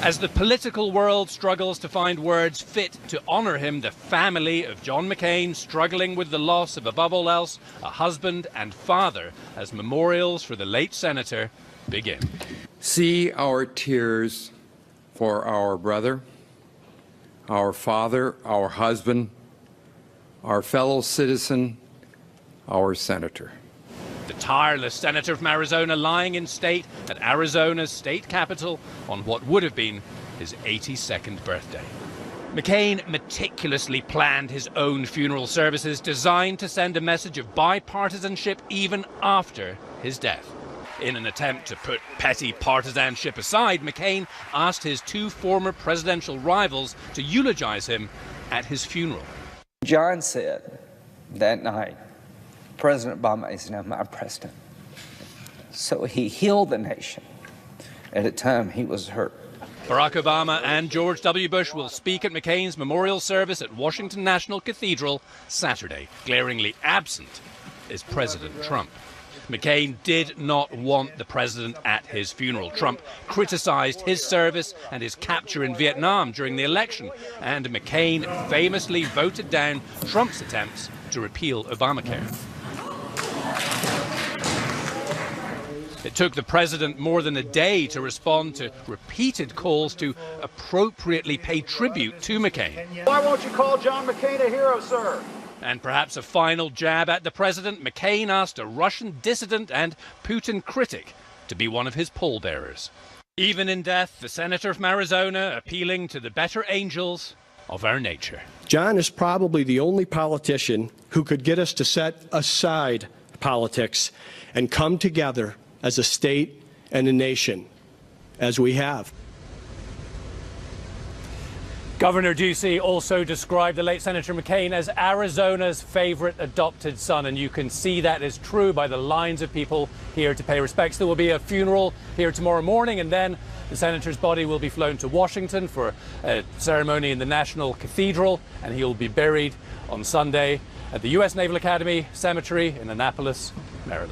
As the political world struggles to find words fit to honour him, the family of John McCain, struggling with the loss of, above all else, a husband and father, as memorials for the late senator begin. See our tears for our brother, our father, our husband, our fellow citizen, our senator. The tireless senator from Arizona lying in state at Arizona's state capitol on what would have been his 82nd birthday. McCain meticulously planned his own funeral services designed to send a message of bipartisanship even after his death. In an attempt to put petty partisanship aside, McCain asked his two former presidential rivals to eulogize him at his funeral. John said that night, President Obama is now my president. So he healed the nation at a time he was hurt. Barack Obama and George W. Bush will speak at McCain's memorial service at Washington National Cathedral Saturday. Glaringly absent is President Trump. McCain did not want the president at his funeral. Trump criticized his service and his capture in Vietnam during the election, and McCain famously voted down Trump's attempts to repeal Obamacare. It took the president more than a day to respond to repeated calls to appropriately pay tribute to McCain. Why won't you call John McCain a hero, sir? And perhaps a final jab at the president, McCain asked a Russian dissident and Putin critic to be one of his pallbearers. Even in death, the senator from Arizona appealing to the better angels of our nature. John is probably the only politician who could get us to set aside politics and come together as a state and a nation, as we have. Governor Ducey also described the late Senator McCain as Arizona's favorite adopted son, and you can see that is true by the lines of people here to pay respects. There will be a funeral here tomorrow morning, and then the senator's body will be flown to Washington for a ceremony in the National Cathedral, and he will be buried on Sunday at the U.S. Naval Academy Cemetery in Annapolis, Maryland.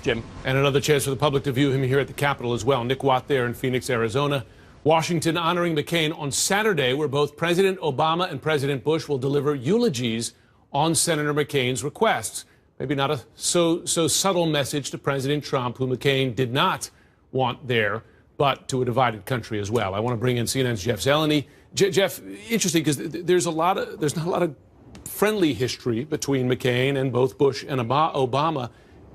Jim. And another chance for the public to view him here at the Capitol as well. Nick Watt there in Phoenix, Arizona. Washington honoring McCain on Saturday, where both President Obama and President Bush will deliver eulogies on Senator McCain's requests. Maybe not a so subtle message to President Trump, who McCain did not want there, but to a divided country as well. I want to bring in CNN's Jeff Zeleny. Jeff, interesting because there's not a lot of friendly history between McCain and both Bush and Obama.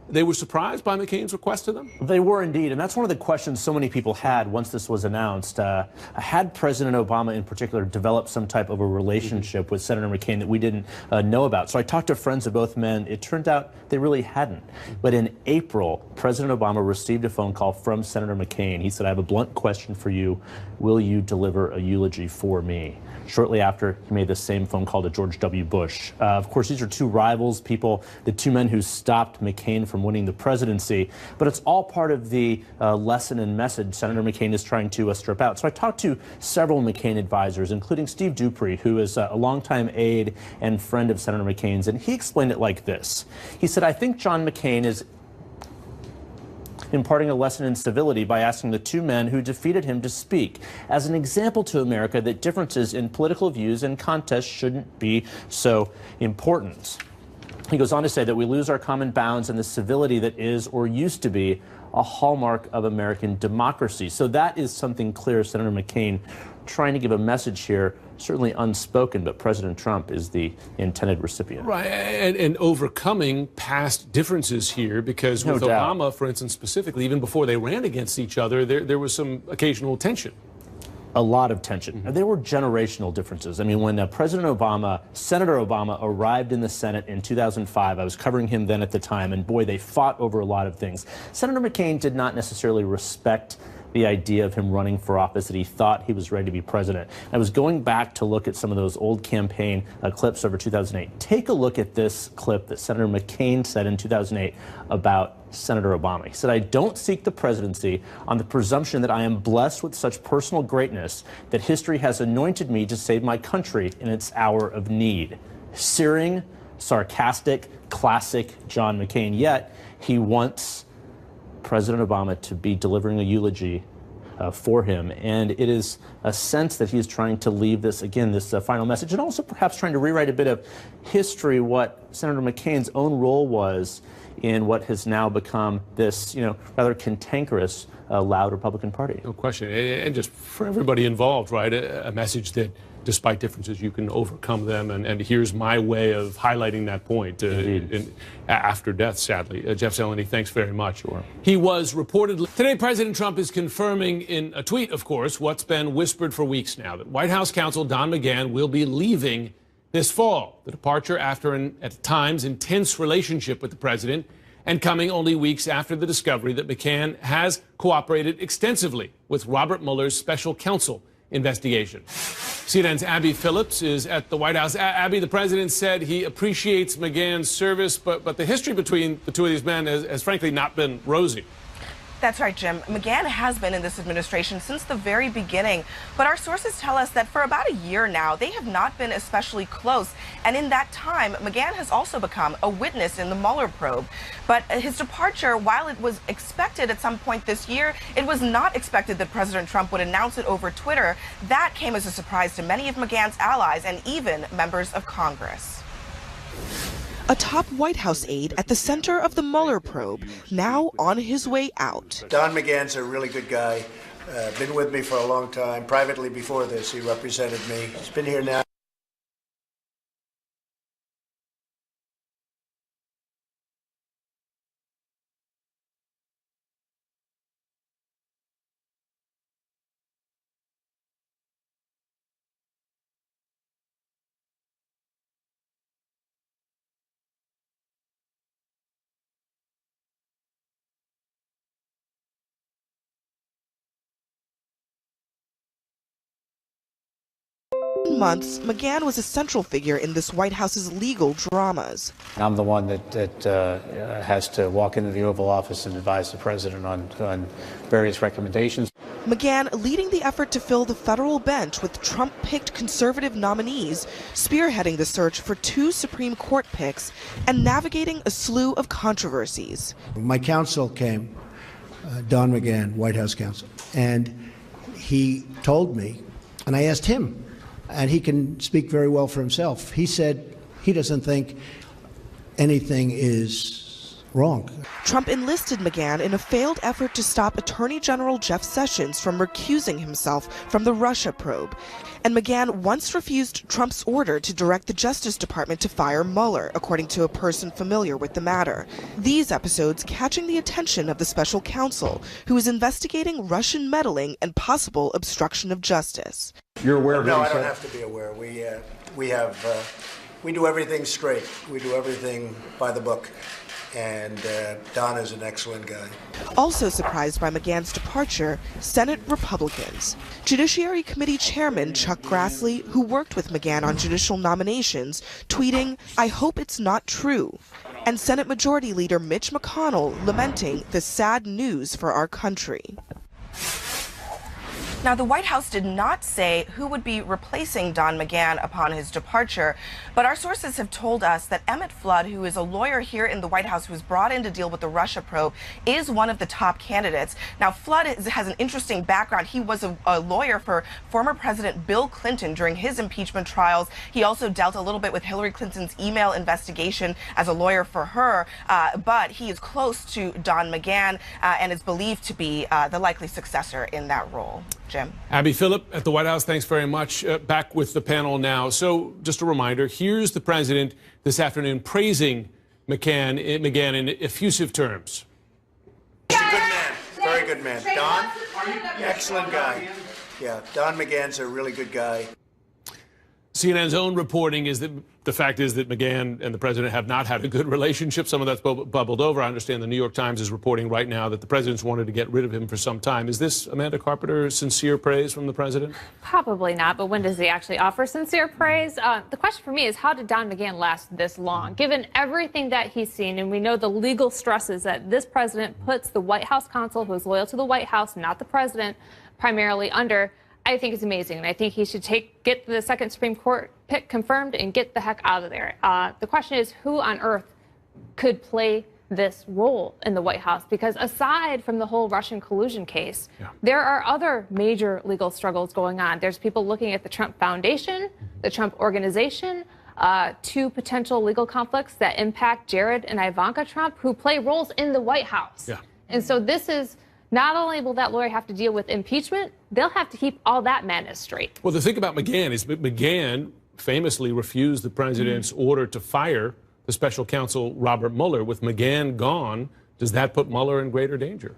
They were surprised by McCain's request to them? They were indeed, and that's one of the questions so many people had once this was announced. Had President Obama in particular developed some type of a relationship with Senator McCain that we didn't know about? So I talked to friends of both men. It turned out they really hadn't. But in April, President Obama received a phone call from Senator McCain. He said, "I have a blunt question for you. Will you deliver a eulogy for me?" Shortly after, he made the same phone call to George W. Bush. Of course, these are two rivals, the two men who stopped McCain from winning the presidency. But it's all part of the lesson and message Senator McCain is trying to strip out. So I talked to several McCain advisors, including Steve Dupree, who is a longtime aide and friend of Senator McCain's, and he explained it like this. He said, "I think John McCain is imparting a lesson in civility by asking the two men who defeated him to speak as an example to America that differences in political views and contests shouldn't be so important." He goes on to say that we lose our common bounds and the civility that is or used to be a hallmark of American democracy. So that is something clear. Senator McCain trying to give a message here, certainly unspoken, but President Trump is the intended recipient. Right, and overcoming past differences here, because with Obama, for instance, specifically, even before they ran against each other, there was some occasional tension. A lot of tension. There were generational differences. I mean, when Senator Obama arrived in the Senate in 2005, I was covering him then at the time, and boy, they fought over a lot of things. Senator McCain did not necessarily respect the idea of him running for office, that he thought he was ready to be president. I was going back to look at some of those old campaign clips over 2008. Take a look at this clip that Senator McCain said in 2008 about Senator Obama. He said, "I don't seek the presidency on the presumption that I am blessed with such personal greatness that history has anointed me to save my country in its hour of need." Searing, sarcastic, classic John McCain. Yet he wants President Obama to be delivering a eulogy for him. And it is a sense that he's trying to leave this, again, this final message, and also perhaps trying to rewrite a bit of history, what Senator McCain's own role was in what has now become this, rather cantankerous, loud Republican Party. No question. And just for everybody involved, right, a message that despite differences, you can overcome them. And here's my way of highlighting that point after death, sadly. Jeff Zeleny, thanks very much. Sure. He was reportedly... Today, President Trump is confirming in a tweet, of course, what's been whispered for weeks now, that White House counsel Don McGahn will be leaving this fall. The departure after an, at times, intense relationship with the president, and coming only weeks after the discovery that McGahn has cooperated extensively with Robert Mueller's special counsel investigation. CNN's Abby Phillips is at the White House. Abby, the president said he appreciates McGahn's service, but the history between the two of these men has frankly not been rosy. That's right, Jim. McGahn has been in this administration since the very beginning, but our sources tell us that for about a year now, they have not been especially close. And in that time, McGahn has also become a witness in the Mueller probe. But his departure, while it was expected at some point this year, it was not expected that President Trump would announce it over Twitter. That came as a surprise to many of McGahn's allies and even members of Congress. A top White House aide at the center of the Mueller probe, now on his way out. Don McGahn's a really good guy. Been with me for a long time. Privately before this, he represented me. He's been here now. Months, McGahn was a central figure in this White House's legal dramas. I'm the one that has to walk into the Oval Office and advise the president on various recommendations. McGahn leading the effort to fill the federal bench with Trump-picked conservative nominees, spearheading the search for 2 Supreme Court picks, and navigating a slew of controversies. My counsel came, Don McGahn, White House counsel, and he told me, and I asked him, and he can speak very well for himself. He said he doesn't think anything is wrong. Trump enlisted McGahn in a failed effort to stop Attorney General Jeff Sessions from recusing himself from the Russia probe. And McGahn once refused Trump's order to direct the Justice Department to fire Mueller, according to a person familiar with the matter. These episodes catching the attention of the special counsel, who is investigating Russian meddling and possible obstruction of justice. You're aware of No, I don't have to be aware. We do everything straight. We do everything by the book. And Don is an excellent guy. Also surprised by McGahn's departure, Senate Republicans. Judiciary Committee Chairman Chuck Grassley, who worked with McGahn on judicial nominations, tweeting, "I hope it's not true." And Senate Majority Leader Mitch McConnell lamenting the sad news for our country. Now, the White House did not say who would be replacing Don McGahn upon his departure, but our sources have told us that Emmett Flood, who is a lawyer here in the White House who was brought in to deal with the Russia probe, is one of the top candidates. Now, Flood has an interesting background. He was a lawyer for former President Bill Clinton during his impeachment trials. He also dealt a little bit with Hillary Clinton's email investigation as a lawyer for her, but he is close to Don McGahn and is believed to be the likely successor in that role. Jim. Abby Phillip at the White House, thanks very much. Back with the panel now. So just a reminder, here's the president this afternoon praising McGahn in effusive terms. He's a good man, very good man. Don, excellent guy. Yeah, Don McGahn's a really good guy. CNN's own reporting is that the fact is that McGahn and the president have not had a good relationship. Some of that's bubbled over. I understand the New York Times is reporting right now that the president's wanted to get rid of him for some time. Is this, Amanda Carpenter, sincere praise from the president? Probably not, but when does he actually offer sincere praise? The question for me is, how did Don McGahn last this long? Given everything that he's seen, and we know the legal stresses that this president puts the White House counsel, who is loyal to the White House, not the president, primarily under, I think it's amazing, and I think he should get the second Supreme Court pick confirmed and get the heck out of there. The question is, who on earth could play this role in the White House, because aside from the whole Russian collusion case, there are other major legal struggles going on. There's people looking at the Trump Foundation, the Trump Organization, two potential legal conflicts that impact Jared and Ivanka Trump, who play roles in the White House. And so this is, not only will that lawyer have to deal with impeachment, they'll have to keep all that madness straight. Well, the thing about McGahn is McGahn famously refused the president's order to fire the special counsel Robert Mueller. With McGahn gone, does that put Mueller in greater danger?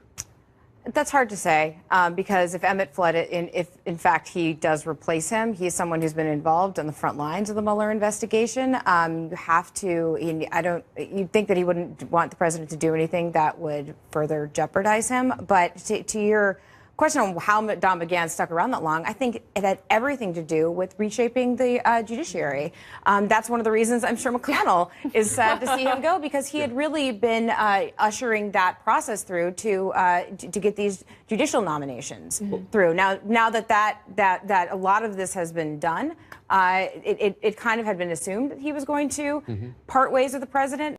That's hard to say, because if Emmett Flood, if in fact he does replace him, he's someone who's been involved on the front lines of the Mueller investigation. You have to, you'd think that he wouldn't want the president to do anything that would further jeopardize him. But to your question on how Don McGahn stuck around that long, I think it had everything to do with reshaping the judiciary. That's one of the reasons I'm sure McConnell is sad to see him go, because he had really been ushering that process through to get these judicial nominations through. Now that a lot of this has been done, it kind of had been assumed that he was going to part ways with the president.